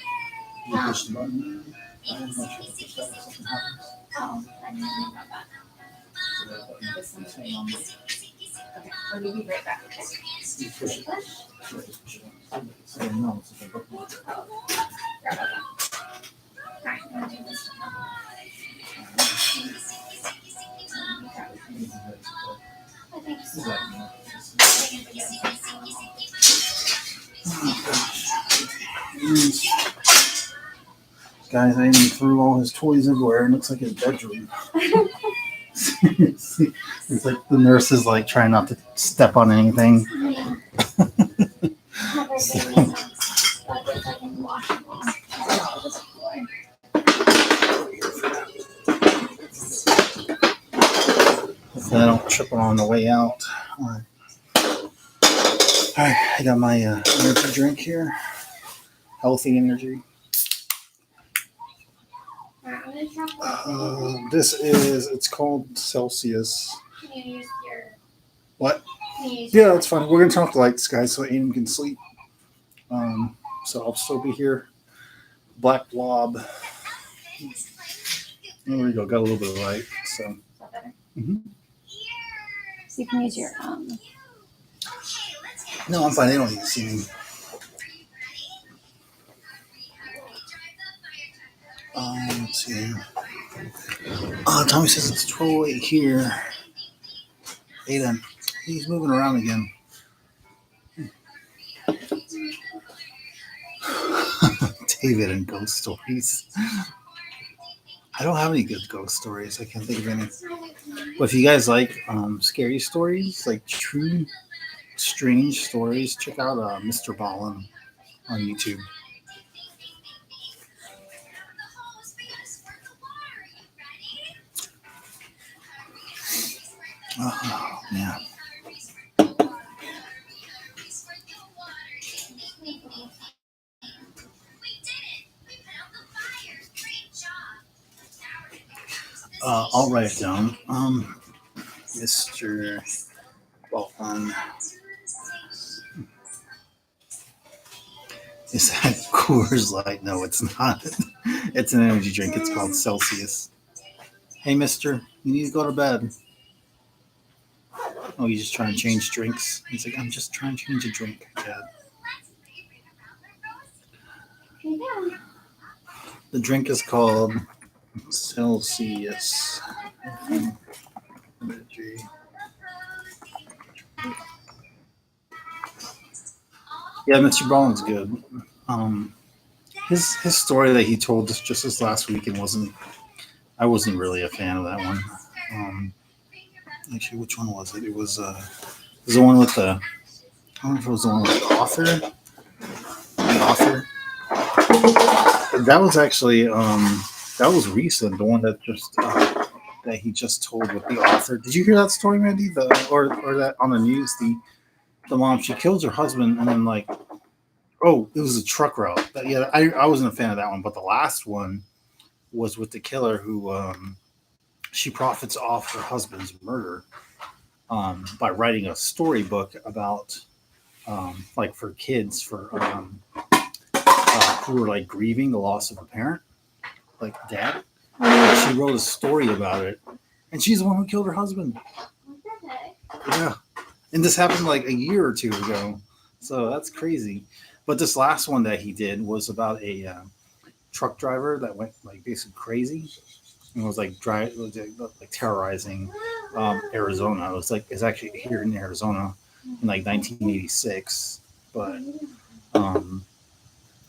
You push the button? I'm not sure if you push that, something happens. Oh, I didn't know about that. So that button is hang on. Okay, let me be right back, okay? You push it. Yeah, just push it. So, no, it's like a button. Alright, I'm gonna do this. I think so. Guys, I even threw all his toys everywhere. It looks like his bedroom. It's like the nurse is like trying not to step on anything. Yeah. Have a baby house. Like if I can wash them all. All the floor. So I don't trip on the way out. All right. All right, I got my energy drink here. Healthy energy. Alright, I'm gonna try one. It's called Celsius. Can you use your. What? Can you use Yeah, your- that's fine. We're gonna turn off the lights, guys, so Aiden can sleep. So I'll still be here. Black blob. There we go. Got a little bit of light. So Is that better? Mhm. So you can use your no, I'm fine. They don't need to see me. Let's see. Tommy says it's Troy here. Aiden, he's moving around again. David and ghost stories. I don't have any good ghost stories. I can't think of any. But if you guys like scary stories, like true strange stories, check out Mr. Ballin on YouTube. Oh, yeah. I'll write it down. Mr. Ballin. Is that Coors Light? No, it's not. It's an energy drink. It's called Celsius. Hey, mister, you need to go to bed. Oh, he's just trying to change drinks. He's like, I'm just trying to change a drink, Dad. Yeah. The drink is called Celsius. Energy. Yeah, Mr. Ballin's good. His story that he told us just this last weekend I wasn't really a fan of that one. Actually, which one was it? It was the one with the, I don't know if it was the one with the author. The author. That was actually That was recent. The one that just that he just told with the author. Did you hear that story, Mandy? Or that on the news? The mom, she kills her husband and then like, oh, it was a truck route. Yeah, I wasn't a fan of that one, but the last one was with the killer who she profits off her husband's murder by writing a storybook about like for kids for who were like grieving the loss of a parent, like dad. She wrote a story about it, and she's the one who killed her husband. Yeah, and this happened like a year or two ago, so that's crazy. But this last one that he did was about a truck driver that went like basically crazy and was like like terrorizing Arizona. It was like it's actually here in Arizona in like 1986, but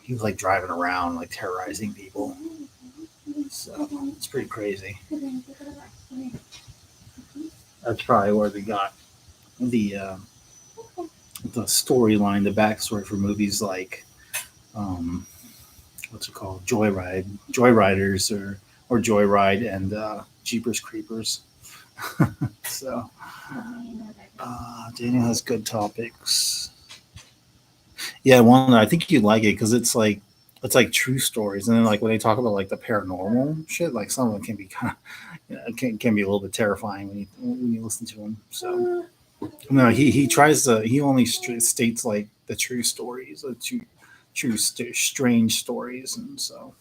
he was like driving around like terrorizing people. So it's pretty crazy. That's probably where they got the storyline, the backstory for movies like what's it called, Joyriders, or Joyride, and Jeepers Creepers. So Daniel has good topics. Yeah, one I think you'd like it because it's like true stories, and then like when they talk about like the paranormal shit, like some of them can be kind of can be a little bit terrifying when you listen to them. So no, he tries to he only states like the true stories, strange stories, and so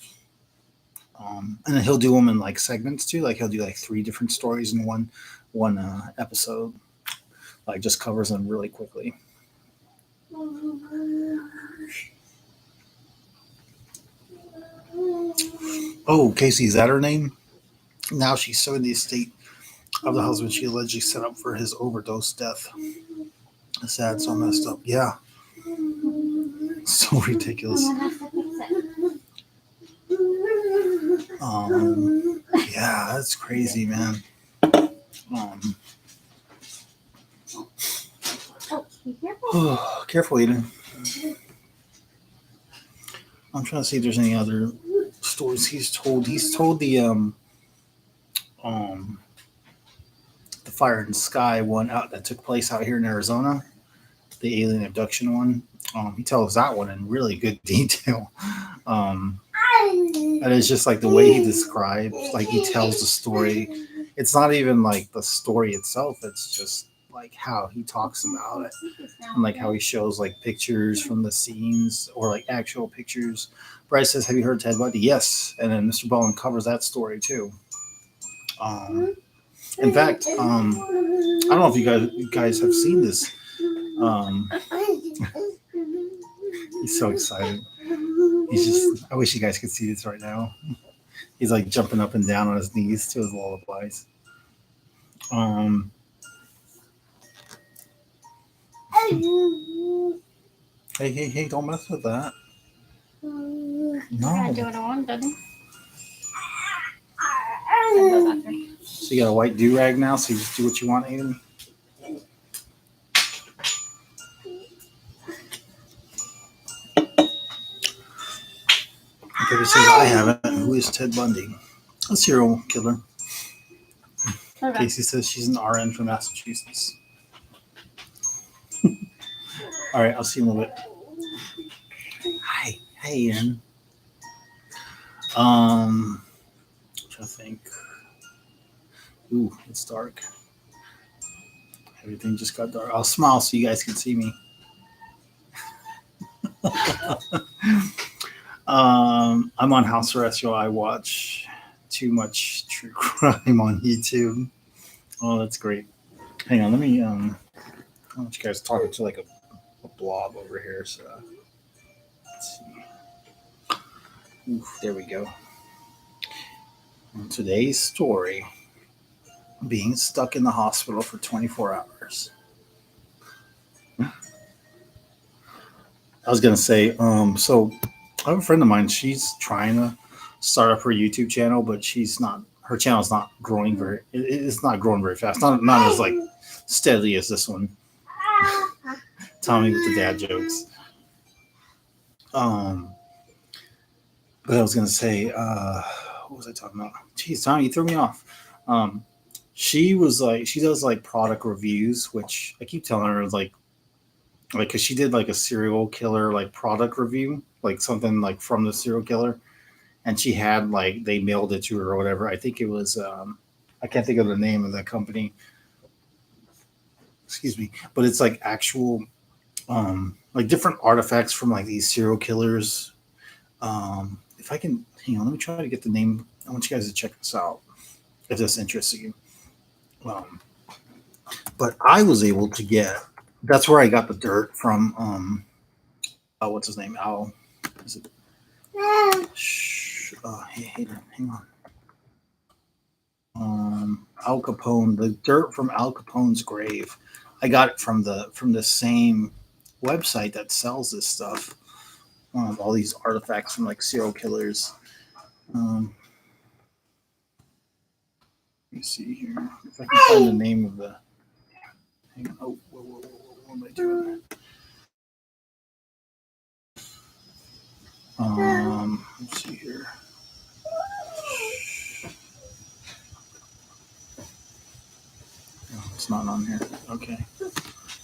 and then he'll do them in like segments too. Like he'll do like 3 different stories in one episode. Like just covers them really quickly. Oh, Casey, is that her name? Now she's suing the estate of the husband she allegedly set up for his overdose death. Sad, so messed up. Yeah. So ridiculous. Yeah, that's crazy, man. Careful, Eden. I'm trying to see if there's any other stories he's told. He's told the Fire in the Sky one out that took place out here in Arizona, the alien abduction one. He tells that one in really good detail. And it's just like the way he describes, like he tells the story. It's not even like the story itself. It's just like how he talks about it and like how he shows like pictures from the scenes or like actual pictures. Bryce says, "Have you heard Ted Bundy?" Yes, and then Mr. Bowen covers that story too. In fact, I don't know if you guys have seen this. He's so excited. He's just. I wish you guys could see this right now. He's like jumping up and down on his knees to his lullabies. Hey! Don't mess with that. No. Do what I want, doesn't So you got a white do-rag now, so you just do what you want, Aiden? Okay, he says I haven't. Who is Ted Bundy? A serial killer. Casey says she's an RN from Massachusetts. All right, I'll see you in a little bit. Hi, Ian. I'm trying to think. Ooh, it's dark. Everything just got dark. I'll smile so you guys can see me. I'm on house arrest, y'all. I watch too much true crime on YouTube. Oh, that's great. Hang on, let me I want you guys talking to like a blob over here. So let's see. Oof, there we go. And today's story: being stuck in the hospital for 24 hours. I was gonna say, so I have a friend of mine. She's trying to start up her YouTube channel, but she's not. Her channel's not growing very. It's not growing very fast. Not as like steadily as this one. Tommy with the dad jokes. But I was gonna say, what was I talking about? Jeez, Tommy, you threw me off. She was like, she does like product reviews, which I keep telling her is like, because she did like a serial killer like product review, like something like from the serial killer, and she had like they mailed it to her or whatever. I think it was I can't think of the name of that company. Excuse me, but it's like actual like different artifacts from like these serial killers. If I can hang on, let me try to get the name. I want you guys to check this out if this interests you. But I was able to get. That's where I got the dirt from. What's his name? Al. Is it? Hey, hang on. Al Capone. The dirt from Al Capone's grave. I got it from the same website that sells this stuff. All these artifacts from like serial killers. Let me see here if I can find the name of the. Hang on. Oh, whoa, what am I doing? Let's see here. Oh, it's not on here. Okay.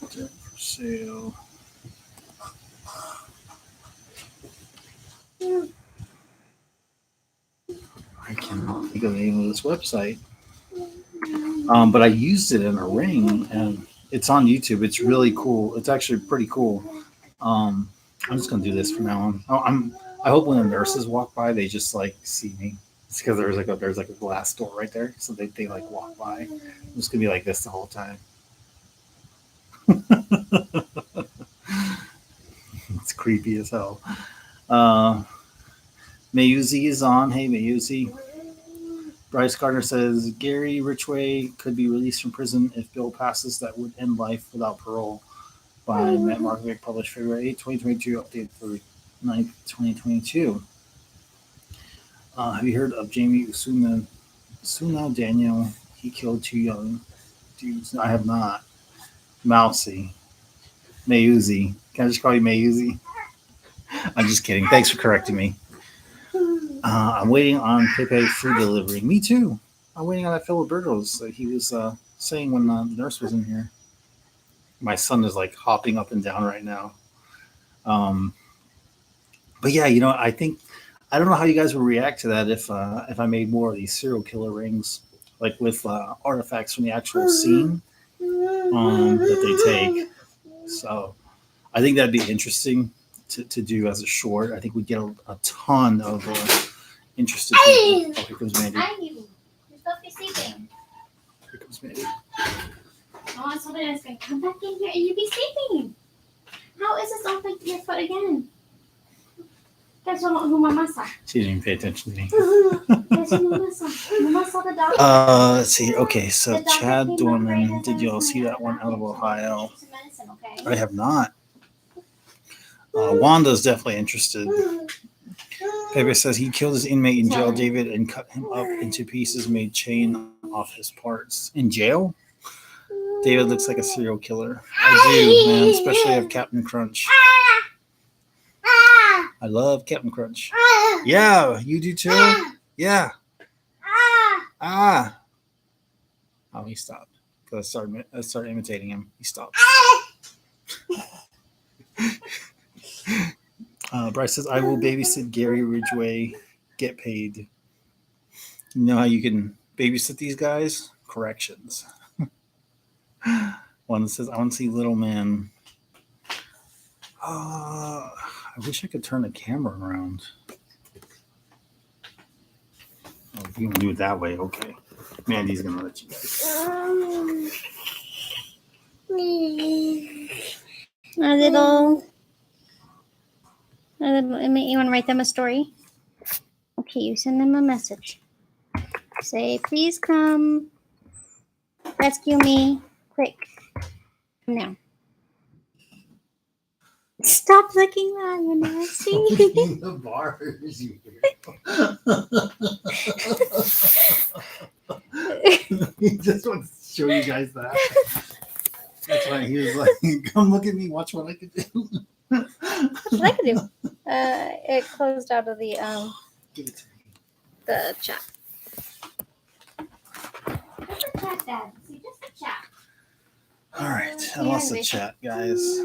For sale. I cannot think of the name of this website. But I used it in a ring, and it's on YouTube. It's really cool. It's actually pretty cool. I'm just gonna do this from now on. I hope when the nurses walk by, they just like see me. It's because there's like a glass door right there, so they like walk by. I'm just gonna be like this the whole time. It's creepy as hell. Mayuzi is on. Hey, Mayuzi. Bryce Gardner says Gary Ridgway could be released from prison if bill passes that would end life without parole. By Matt Markovic, published February 8, 2022, updated for 9th, 2022. Have you heard of Jamie Usuna Daniel? He killed 2 young dudes. I have not. Mousy. Mayuzi. Can I just call you Mayuzi? I'm just kidding. Thanks for correcting me. I'm waiting on Pepe food delivery. Me too. I'm waiting on that Filiberto's that he was saying when the nurse was in here. My son is like hopping up and down right now. But yeah, I think I don't know how you guys would react to that if I made more of these serial killer rings, like with artifacts from the actual scene that they take. So I think that'd be interesting to do as a short. I think we'd get a ton of interested people. Oh, here comes Mandy. Hi, you. You're supposed to be sleeping. Here comes Mandy. Oh, I told her I was going to come back in here and you'd be sleeping. How is this off your foot again? Guess what mamasa. She didn't even pay attention to me. Guess what mamasa. Mamasa the dog. Let's see. Okay, so Chad Dorman. Did y'all see that one out of Ohio? I have not. Wanda's definitely interested. Pepe says he killed his inmate in jail, David, and cut him up into pieces, made chain off his parts. In jail? David looks like a serial killer. I do, man, especially of Captain Crunch. I love Captain Crunch. Yeah, you do too? Yeah. Oh, he stopped. Because I started imitating him. He stopped. Bryce says, I will babysit Gary Ridgway. Get paid. You know how you can babysit these guys? Corrections. One says, I want to see Little Man. I wish I could turn the camera around. Oh, if you can do it that way, okay. Mandy's going to let you guys. You want to write them a story? Okay, you send them a message. Say, please come rescue me. Quick. Come now. Stop looking at you, nasty. The bars, you He just wants to show you guys that. That's why he was like, come look at me, watch what I can do. What should I do? It closed out of the Give it to me. the chat. Just a chat, Dad. See, just a chat. All right, I lost the chat, guys.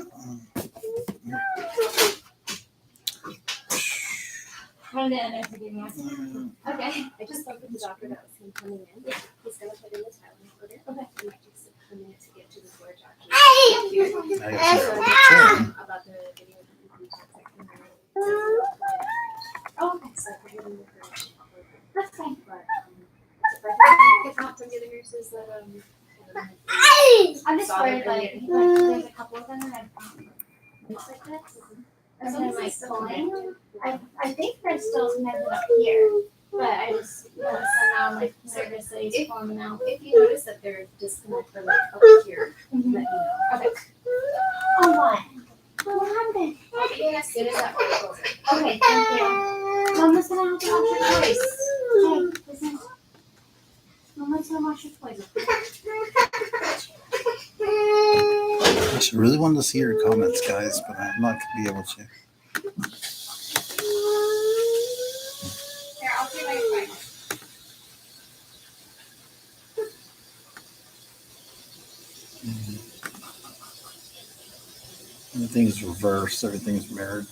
One of the others are giving us. Okay. I just spoke with the doctor that was him coming in. Yeah. He's gonna put in the Tylenol order. Okay. It might take a minute to get to the door doctor. I got you. About the video section. Oh, okay. So I put it in the fridge. That's fine. But if I get help from the other nurses that I'm just Saw them worried, like, earlier. there's a couple of them that I've looks like this. And then like pulling. I think they're still connected up here, but I just so now I'm like nervous that he's pulling them out. if you notice that they're disconnected from like up here, let me know. Okay. Oh, what? What happened? I'll be in as soon as that door closes. Okay, thank you. Mama's gonna have to wash her toys. Okay, listen. Mama's gonna wash her toys. I should really want to see your comments, guys, but I'm not gonna be able to. Here, I'll take my phone. Everything's reversed. Everything's mirrored.